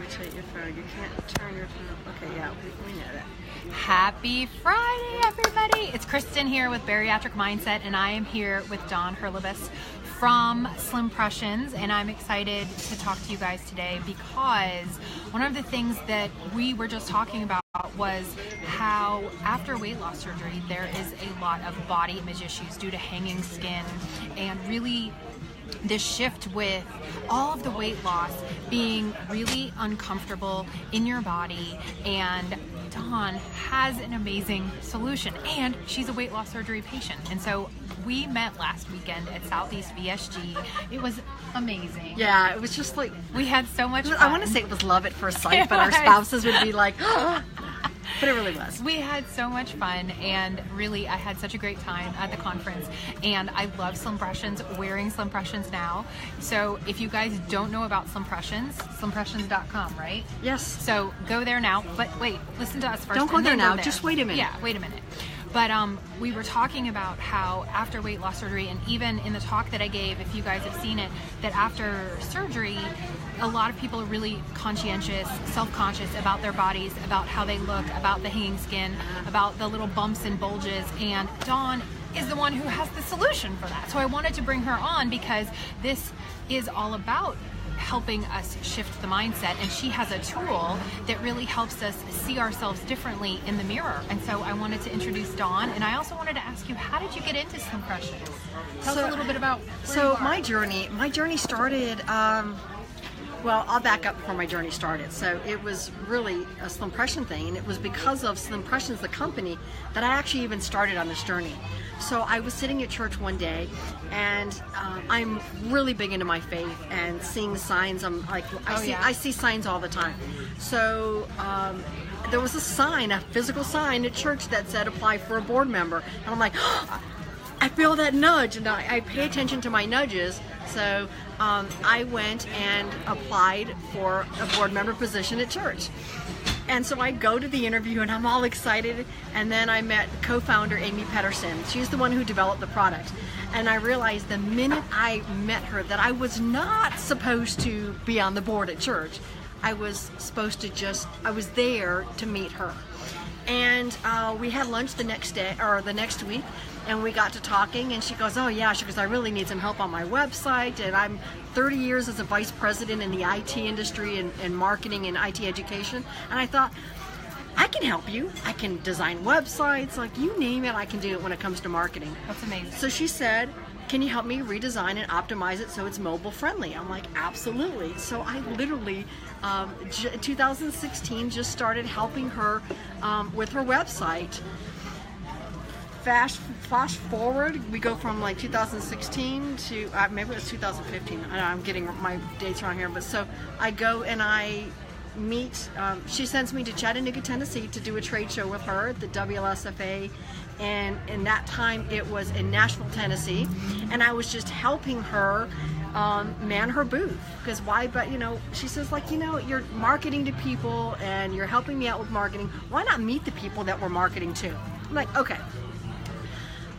rotate your phone. You can't turn your phone. Okay, yeah, we know that. Happy Friday, everybody. It's Kristen here with Bariatric Mindset, and I am here with Dawn Hurlebaus from Slimpressions, and I'm excited to talk to you guys today because one of the things that we were just talking about was how after weight loss surgery there is a lot of body image issues due to hanging skin, and really this shift with all of the weight loss being really uncomfortable in your body. And Dawn has an amazing solution, and she's a weight loss surgery patient. And so we met last weekend at Southeast VSG. It was amazing. Yeah, it was just like, we had so much fun. I want to say it was love at first sight, but our spouses would be like, oh. But it really was. We had so much fun, and really I had such a great time at the conference, and I love Slimpressions, wearing Slimpressions now. So if you guys don't know about Slimpressions, slimpressions.com, right? Yes. So go there now, but wait, listen to us first. Don't go there now, just wait a minute. Yeah, wait a minute. But we were talking about how after weight loss surgery, and even in the talk that I gave, if you guys have seen it, that after surgery, a lot of people are really conscientious, self-conscious about their bodies, about how they look, about the hanging skin, about the little bumps and bulges, and Dawn is the one who has the solution for that. So I wanted to bring her on because this is all about helping us shift the mindset, and she has a tool that really helps us see ourselves differently in the mirror. And so I wanted to introduce Dawn, and I also wanted to ask you, how did you get into Slimpressions? Tell us a little bit about my journey started, well, I'll back up before my journey started. So it was really a Slimpression thing, and it was because of Slimpressions, the company, that I actually even started on this journey. So I was sitting at church one day, and I'm really big into my faith and seeing signs. I'm like, I see signs all the time. So there was a sign, a physical sign at church that said apply for a board member, and I'm like, oh, I feel that nudge, and I pay attention to my nudges. So I went and applied for a board member position at church. And so I go to the interview, and I'm all excited, and then I met co-founder Amy Pedersen. She's the one who developed the product. And I realized the minute I met her that I was not supposed to be on the board at church. I was supposed to I was there to meet her. And we had lunch the next day, or the next week, and we got to talking, and she goes, oh yeah, she goes, I really need some help on my website, and I'm 30 years as a vice president in the IT industry and marketing and IT education. And I thought, I can help you. I can design websites, like you name it, I can do it when it comes to marketing. That's amazing. So she said, can you help me redesign and optimize it so it's mobile friendly? I'm like, absolutely. So I literally, 2016, just started helping her with her website. Flash forward, we go from like 2016 to maybe it was 2015. I'm getting my dates wrong here, but so I go and I meet. She sends me to Chattanooga, Tennessee, to do a trade show with her at the WLSFA, and in that time it was in Nashville, Tennessee, and I was just helping her man her booth. Because why? But she says, like, you're marketing to people and you're helping me out with marketing. Why not meet the people that we're marketing to? I'm like, okay.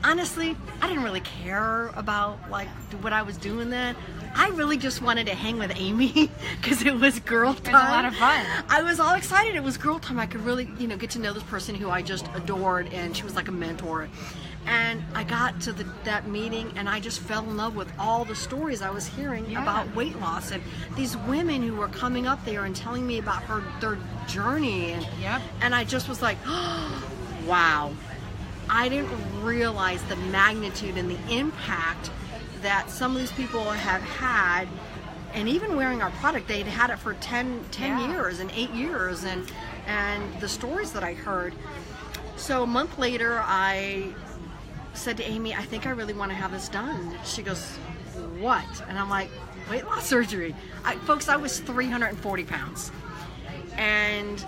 Honestly, I didn't really care about like what I was doing then. I really just wanted to hang with Amy because it was girl time. It was a lot of fun. I was all excited. It was girl time. I could really, get to know this person who I just adored, and she was like a mentor. And I got to that meeting, and I just fell in love with all the stories I was hearing about weight loss, and these women who were coming up there and telling me about their journey, and I just was like, oh, wow. I didn't realize the magnitude and the impact that some of these people have had, and even wearing our product, they'd had it for 10 years and 8 years, and the stories that I heard. So a month later, I said to Amy, I think I really want to have this done. She goes, what? And I'm like, weight loss surgery. Folks, I was 340 pounds. And,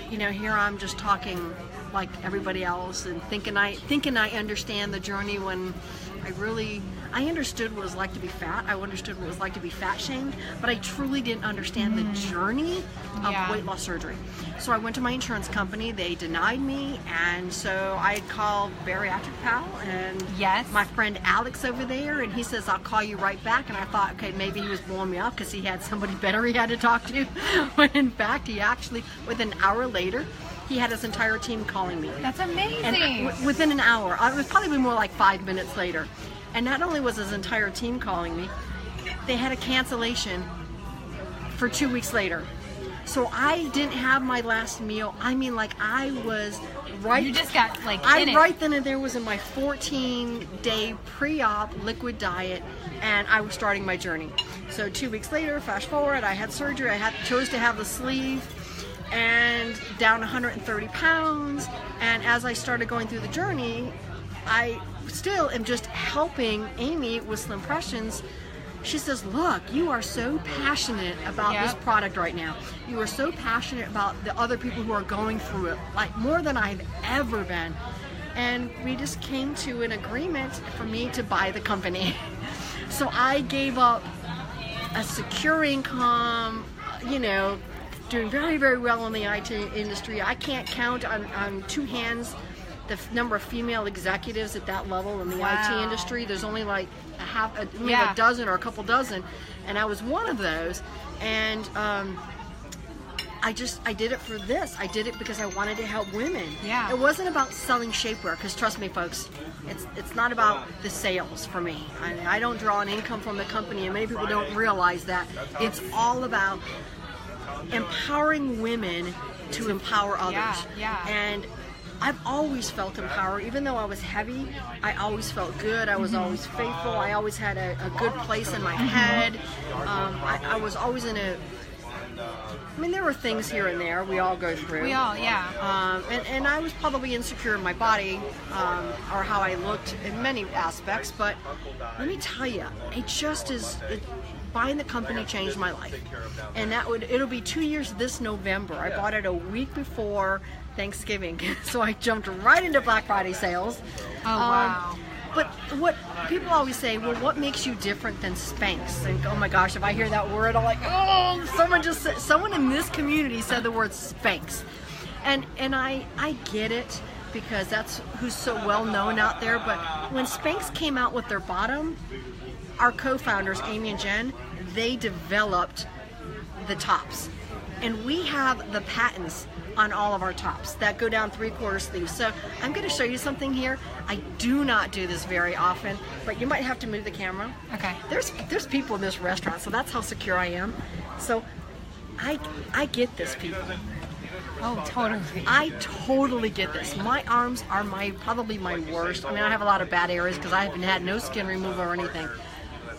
here I'm just talking like everybody else and thinking I understand the journey when I understood what it was like to be fat. I understood what it was like to be fat shamed, but I truly didn't understand the journey of weight loss surgery. So I went to my insurance company. They denied me, and so I called Bariatric Pal and my friend Alex over there, and he says, I'll call you right back. And I thought, okay, maybe he was blowing me off because he had somebody better he had to talk to. When in fact, he actually, within an hour later, he had his entire team calling me. That's amazing. And within an hour, it was probably more like 5 minutes later. And not only was his entire team calling me, they had a cancellation for 2 weeks later. So I didn't have my last meal. I mean, like, I was right. You just got like right then and there was in my 14-day pre-op liquid diet, and I was starting my journey. So 2 weeks later, fast forward, I had surgery. I chose to have the sleeve, and down 130 pounds. And as I started going through the journey, I still am just helping Amy with Slimpressions. She says, look, you are so passionate about this product right now. You are so passionate about the other people who are going through it, like more than I've ever been. And we just came to an agreement for me to buy the company. So I gave up a secure income, you know, doing very, very well in the IT industry. I can't count on two hands the number of female executives at that level in the IT industry. There's only like maybe a dozen or a couple dozen, and I was one of those. And I did it for this. I did it because I wanted to help women. Yeah. It wasn't about selling shapewear, because trust me, folks, it's not about the sales for me. I don't draw an income from the company, and many people don't realize that. It's all about empowering women to empower others. And I've always felt empowered. Even though I was heavy, I always felt good. I was always faithful. I always had a good place in my head. I was always in a... I mean, there were things here and there we all go through. We all, and I was probably insecure in my body, or how I looked in many aspects. But let me tell you, it just is... Buying the company changed my life, and it'll be 2 years this November. I bought it a week before Thanksgiving, so I jumped right into Black Friday sales. Oh wow! But what people always say, well, what makes you different than Spanx? And oh my gosh, if I hear that word, I'm like, oh, someone in this community said the word Spanx, and I get it, because that's who's so well known out there. But when Spanx came out with their bottom, our co-founders, Amy and Jen, they developed the tops. And we have the patents on all of our tops that go down 3/4 sleeves. So I'm going to show you something here. I do not do this very often, but you might have to move the camera. Okay. There's people in this restaurant, so that's how secure I am. So I get this, people. Oh, totally. I totally get this. My arms are probably my worst. I mean, I have a lot of bad areas because I haven't had no skin removal or anything.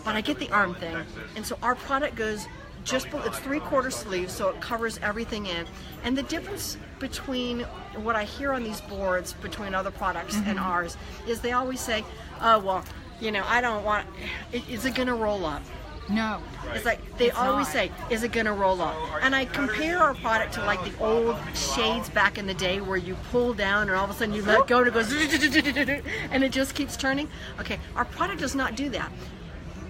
But I get the arm thing. And so our product goes it's 3/4 sleeves, so it covers everything in. And the difference between what I hear on these boards between other products and ours is they always say, oh, well, you know, I don't want, is it going to roll up? No. It's like they always say, is it going to roll up? And I compare our product to like the old shades back in the day where you pull down and all of a sudden you let go and it goes and it just keeps turning. Okay, our product does not do that.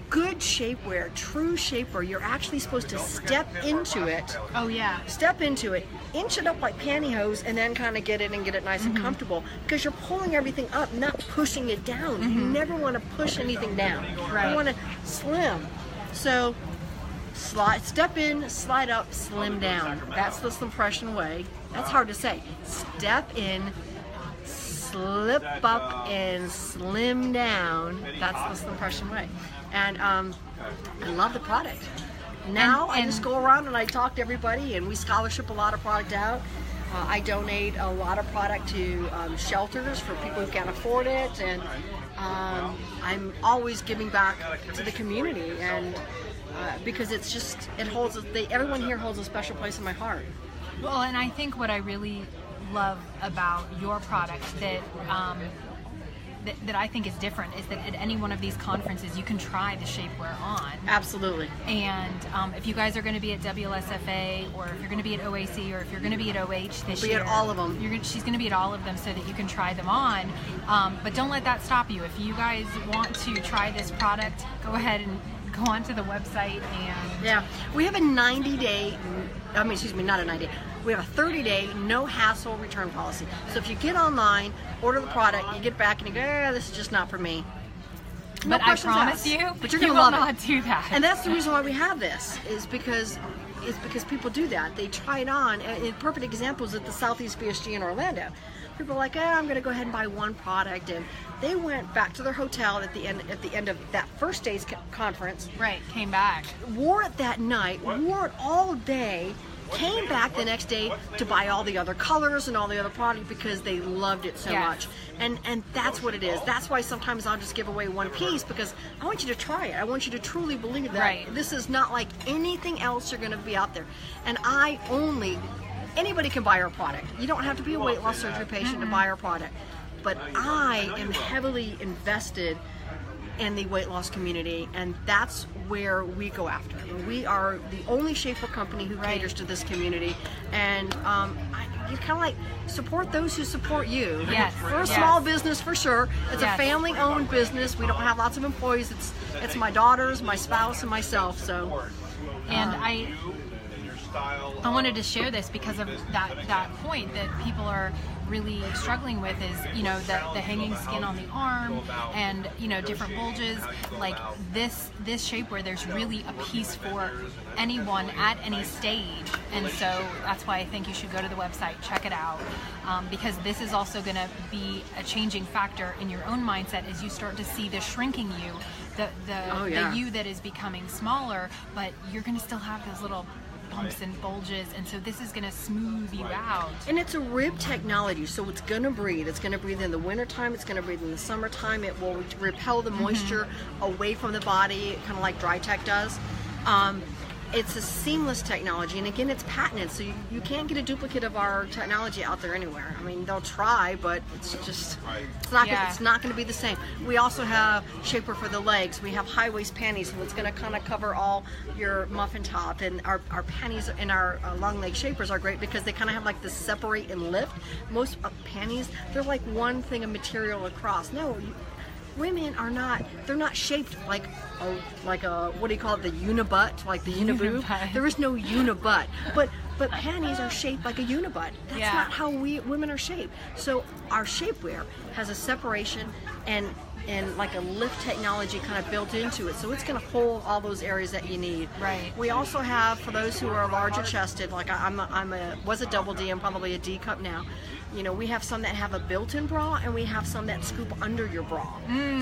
Good shapewear, true shapewear, you're actually supposed to step into it. Oh yeah. Step into it, inch it up like pantyhose, and then kind of get it nice and comfortable, because you're pulling everything up, not pushing it down. You never want to push anything down. Right. You want to slim. So step in, slide up, slim down. That's the Slimpression way. That's hard to say. Step in, slip up, and slim down. That's the Slimpression way. And I love the product. Now I just go around and I talk to everybody, and we scholarship a lot of product out. I donate a lot of product to shelters for people who can't afford it, and I'm always giving back to the community, and because it's just, everyone here holds a special place in my heart. Well, and I think what I really love about your product that that I think is different is that at any one of these conferences, you can try the shapewear on. Absolutely. And if you guys are going to be at WLSFA, or if you're going to be at OAC, or if you're going to be at OH this year, be at all of them. She's going to be at all of them so that you can try them on. But don't let that stop you. If you guys want to try this product, go ahead and go onto the website and... Yeah, we have a 90-day, not a 90-day, we have a 30-day no-hassle return policy. So if you get online, order the product, you get back and you go, this is just not for me. But I promise you, but you're you gonna will love not do that. And that's the reason why we have this, is because people do that. They try it on. And a perfect example is at the Southeast VSG in Orlando. People are like, I'm going to go ahead and buy one product, and they went back to their hotel at the end of that first day's conference. Right, came back. Wore it that night, wore it all day, came back the next day to buy all the other colors and all the other product because they loved it so much. And that's what it is. That's why sometimes I'll just give away one piece, because I want you to try it. I want you to truly believe that this is not like anything else you're going to be out there. And anybody can buy our product. You don't have to be a weight loss surgery patient to buy our product. But I am heavily invested in the weight loss community, and that's where we go after. We are the only shaper company who caters to this community, and you kind of like support those who support you. Yes. We're a small business for sure. It's a family-owned business. We don't have lots of employees. It's my daughters, my spouse, and myself. So, and I wanted to share this because of that point that people are really struggling with is, the hanging skin on the arm and, different bulges. Like this shapewear, there's really a piece for anyone at any stage. And so that's why I think you should go to the website, check it out, because this is also going to be a changing factor in your own mindset as you start to see the shrinking you, the you that is becoming smaller, but you're going to still have those little bumps and bulges, and so this is going to smooth you out. And it's a rib technology, so it's going to breathe. It's going to breathe in the wintertime, it's going to breathe in the summertime. It will repel the moisture away from the body, kind of like Dry Tech does. It's a seamless technology, and again, it's patented, so you can't get a duplicate of our technology out there anywhere. I mean, they'll try, but it's not going to be the same. We also have shaper for the legs. We have high waist panties, so it's going to kind of cover all your muffin top. And our panties and our long leg shapers are great because they kind of have like this separate and lift. Most panties, they're like one thing of material across. No. Women are not, they're not shaped like a what do you call it, the unibutt, like the uniboob. There is no unibutt. But panties are shaped like a unibutt. That's not how women are shaped. So our shapewear has a separation and like a lift technology kind of built into it, so it's going to hold all those areas that you need. Right. We also have, for those who are larger chested, like was a double D, I'm probably a D cup now. We have some that have a built-in bra, and we have some that scoop under your bra.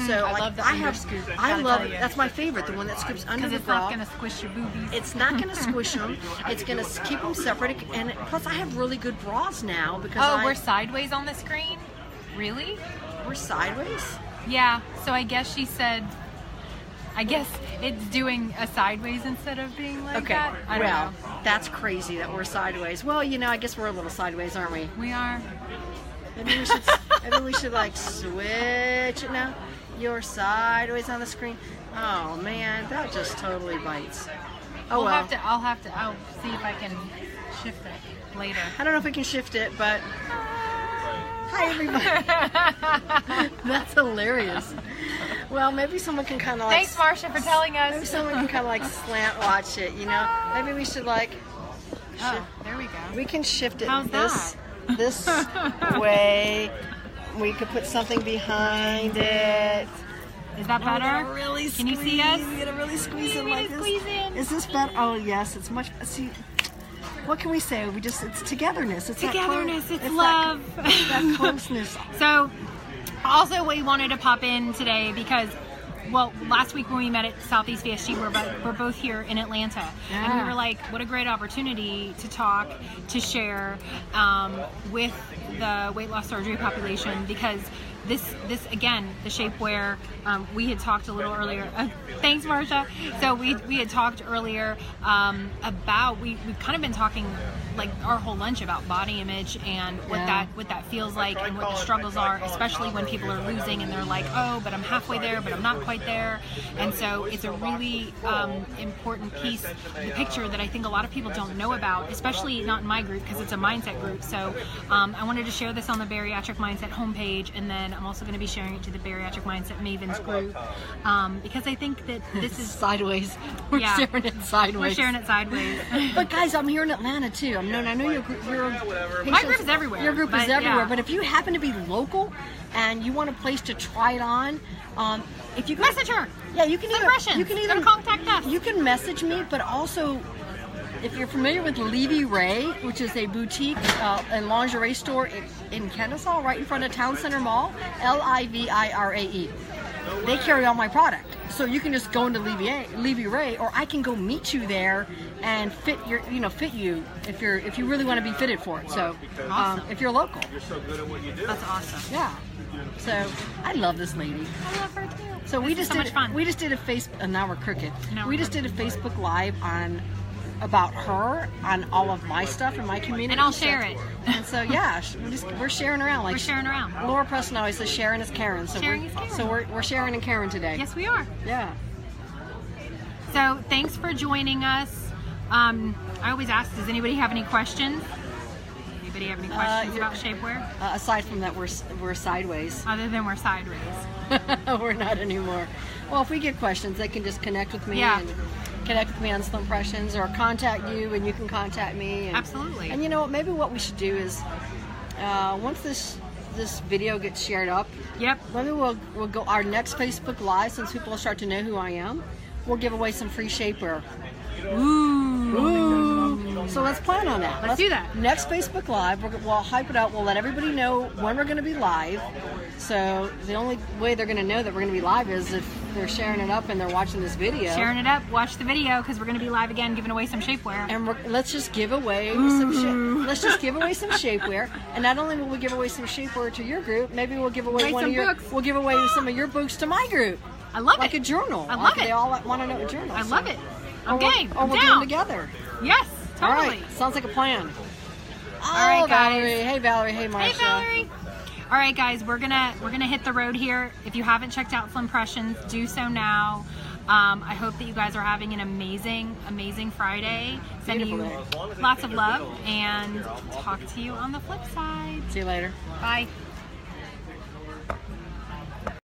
So I love the under scoop. I love it. That's my favorite, the one that scoops under the bra. Because it's not going to squish your boobies. It's not going to squish them. It's going to keep them separate. And plus, I have really good bras now because we're sideways on the screen? Really? We're sideways? Yeah. So I guess she said, it's doing a sideways instead of being like that. I don't know. That's crazy that we're sideways. Well, I guess we're a little sideways, aren't we? We are. Maybe we should like switch it now. You're sideways on the screen. Oh man, that just totally bites. I'll see if I can shift it later. I don't know if we can shift it, but hi everybody. That's hilarious. Well, maybe someone can kind of like... Thanks, Marcia, for telling us. Maybe someone can kind of like slant watch it, Maybe we should like... there we go. We can shift it this way. We could put something behind it. Is that better? Really can you see us? You gotta really squeeze in like this. Squeeze in. Is this better? Oh, yes. It's much... See... What can we say? It's togetherness. It's togetherness. It's love. That closeness. So, also we wanted to pop in today because, last week when we met at Southeast VSG, we're both here in Atlanta. Yeah. And we were like, what a great opportunity to talk, to share with the weight loss surgery population, because this again, the shapewear, we had talked a little earlier. Thanks, Marsha. So we had talked earlier about we've kind of been talking like our whole lunch about body image and what that feels like and what the struggles are, especially when people are losing and they're like, oh, but I'm halfway there, but I'm not quite there. And so it's a really important piece of the picture that I think a lot of people don't know about, especially not in my group because it's a mindset group. So I wanted to share this on the Bariatric Mindset homepage, and then I'm also going to be sharing it to the Bariatric Mindset Mavens group because I think that this is sideways. We're sharing it sideways. We're sharing it sideways. But guys, I'm here in Atlanta too. I know your my group is everywhere. Your group is everywhere. But if you happen to be local and you want a place to try it on, if you message her. Yeah, you can either contact us. You can message me, but also if you're familiar with Levy Ray, which is a boutique and lingerie store in Kennesaw, right in front of Town Center Mall, Livirae. They carry all my product, so you can just go into Levy Ray, or I can go meet you there and fit you if you really want to be fitted for it. So, awesome. If you're local, that's awesome. Yeah. So I love this lady. I love her too. So we just did a Facebook, and now we're crooked. We just did a Facebook Live about her on all of my stuff in my community, and I'll share it. And so we're sharing around. Like we're sharing around. Laura Preston always says sharing is caring. So sharing is caring. So we're sharing and caring today. Yes, we are. Yeah. So thanks for joining us. I always ask, does anybody have any questions? Anybody have any questions about shapewear? Aside from that, we're sideways. Other than we're sideways. We're not anymore. Well, if we get questions, they can just connect with me. Yeah. And connect with me on Slimpressions, or contact you and you can contact me. And, absolutely. And you know what? Maybe what we should do is once this video gets shared up, maybe we'll go our next Facebook Live, since people will start to know who I am. We'll give away some free shapewear. Ooh. So let's plan on that. Let's do that. Next Facebook Live, we'll hype it out. We'll let everybody know when we're going to be live. So the only way they're going to know that we're going to be live is if they're sharing it up and they're watching this video. Sharing it up, watch the video, because we're going to be live again, giving away some shapewear. And let's just give away some. Let's just give away some shapewear. And not only will we give away some shapewear to your group, maybe we'll give away books. We'll give away some of your books to my group. I love it. Like a journal. I love it. They all want to know a journal. I love it. I'm game. Or we'll do them together. Yes, totally. All right. Sounds like a plan. All right, guys. Valerie. Hey, Valerie. Hey, Marsha. Hey, Valerie. All right, guys. We're gonna hit the road here. If you haven't checked out Slimpressions, do so now. I hope that you guys are having an amazing Friday. Sending you lots of love, and talk to you on the flip side. See you later. Bye.